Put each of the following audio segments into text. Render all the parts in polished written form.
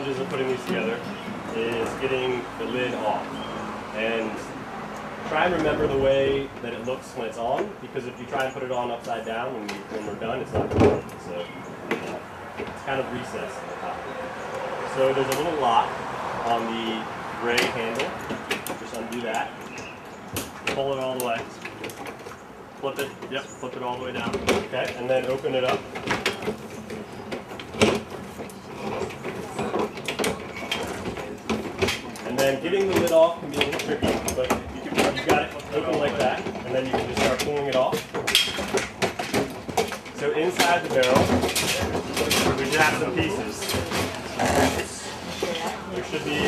challenges of putting these together is getting the lid off. And try and remember the way that it looks when it's on, because if you try and put it on upside down when we're done, it's not going to work. So it's kind of recessed at the top. So there's a little lock on the gray handle. Just undo that. Pull it all the way. Flip it. Yep, flip it all the way down. Okay, and then open it up. And then getting the lid off can be a little tricky, but you've got it open like that, and then you can just start pulling it off. So inside the barrel, we should have some pieces. There should be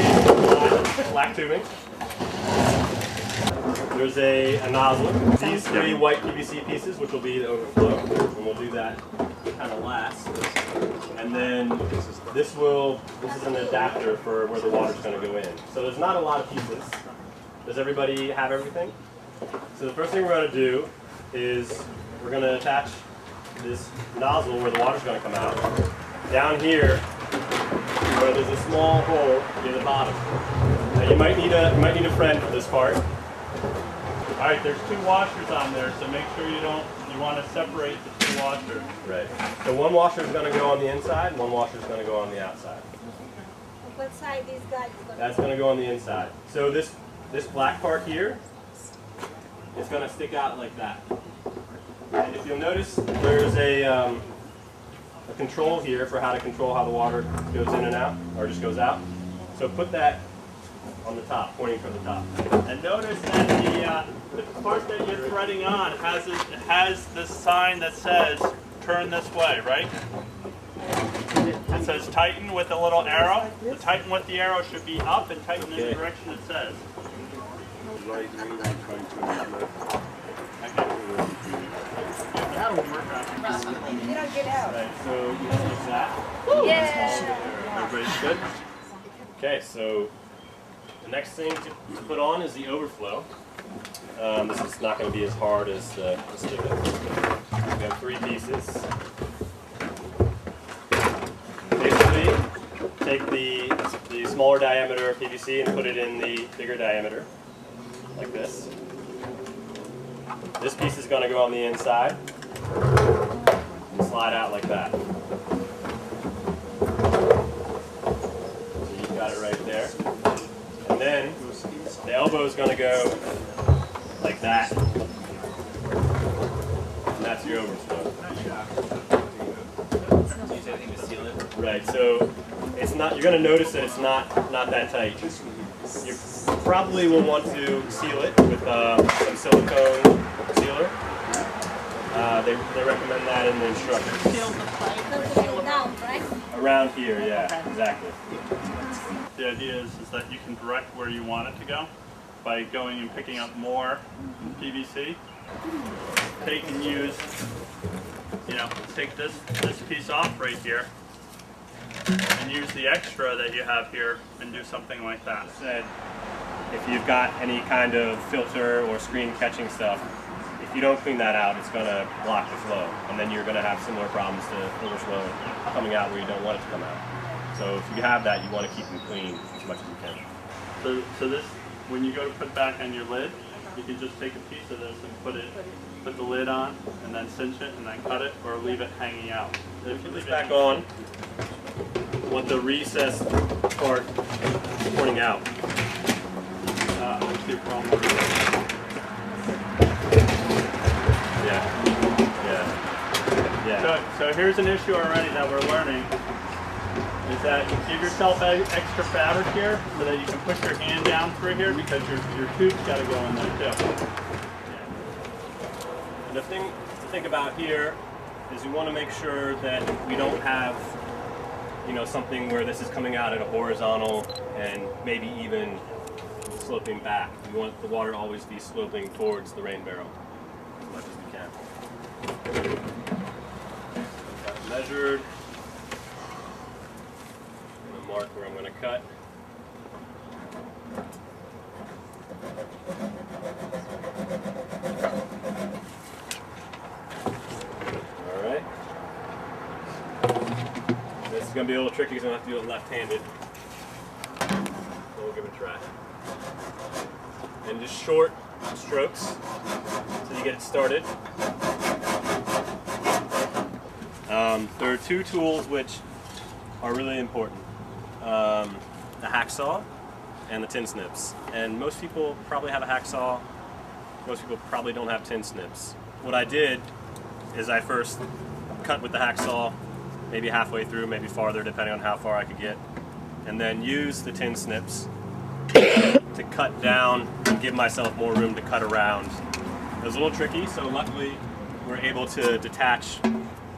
black tubing. There's a nozzle. These 3 white PVC pieces, which will be the overflow, and we'll do that kind of last. And then this is an adapter for where the water's going to go in. So there's not a lot of pieces. Does everybody have everything? So the first thing we're going to do is we're going to attach this nozzle where the water's going to come out down here where there's a small hole near the bottom. Now you might need a friend for this part. All right, there's 2 washers on there, so make sure you want to separate the 2 washers. Right. So one washer is going to go on the inside, and one washer is going to go on the outside. What side these guys? That's going to go on the inside. So this black part here is going to stick out like that. And if you'll notice, there's a control here for how to control how the water goes in and out, or just goes out. So put that on the top, pointing toward the top. And notice that the part that you're threading on has this sign that says turn this way, right? It says tighten with a little arrow. The tighten with the arrow should be up and tighten in the direction it says. Right, That'll work on You don't get out. Right, so you can use that. Yeah. Everybody's good? Okay, so the next thing to put on is the overflow. This is not going to be as hard as the spigot. We have 3 pieces. Basically, take the smaller diameter PVC and put it in the bigger diameter, like this. This piece is going to go on the inside and slide out like that. So you've got it right there. And then the elbow is going to go like that. And that's your overflow. Use anything to seal it. Right, so it's not, you're going to notice that it's not that tight. You probably will want to seal it with some silicone sealer. They recommend that in the instructions. Down, right? Around here, yeah, exactly. The idea is that you can direct where you want it to go by going and picking up more PVC. Take and use, take this piece off right here and use the extra that you have here and do something like that. Said, if you've got any kind of filter or screen catching stuff, if you don't clean that out, it's going to block the flow, and then you're going to have similar problems to overflow coming out where you don't want it to come out. So if you have that, you want to keep them clean as much as you can. So this, when you go to put back on your lid, you can just take a piece of this and put the lid on, and then cinch it, and then cut it, or leave it hanging out. If you put this back on, want the recessed part pointing out. Let's see a problem. Yeah. So here's an issue already that we're learning, is that give yourself extra fabric here so that you can push your hand down through here, because your tube's got to go in there too. And the thing to think about here is we want to make sure that we don't have, something where this is coming out at a horizontal and maybe even sloping back. We want the water always be sloping towards the rain barrel as much as we can. Got measured. I'm going to mark where I'm going to cut. Alright. This is going to be a little tricky because I'm going to have to do it left-handed. track. And just short strokes so you get it started. There are two tools which are really important. The hacksaw and the tin snips. And most people probably have a hacksaw. Most people probably don't have tin snips. What I did is I first cut with the hacksaw, maybe halfway through, maybe farther, depending on how far I could get, and then use the tin snips to cut down and give myself more room to cut around. It was a little tricky, so luckily we're able to detach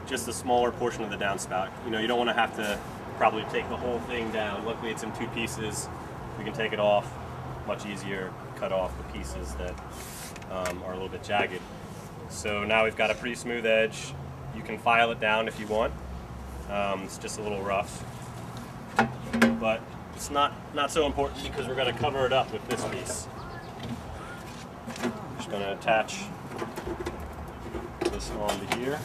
just a smaller portion of the downspout. You know, you don't want to have to probably take the whole thing down. Luckily it's in two pieces. We can take it off much easier, cut off the pieces that are a little bit jagged. So now we've got a pretty smooth edge. You can file it down if you want. It's just a little rough, but it's not so important because we're going to cover it up with this piece. Just going to attach this onto here.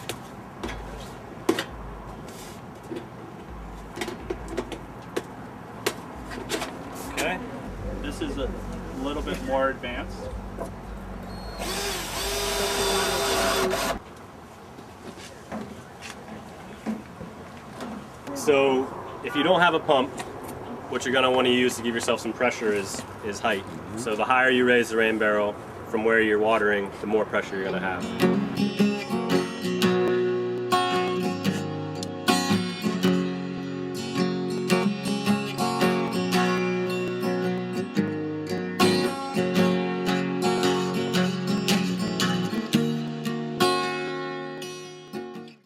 Okay. This is a little bit more advanced. So if you don't have a pump, what you're going to want to use to give yourself some pressure is height. So the higher you raise the rain barrel from where you're watering, the more pressure you're going to have.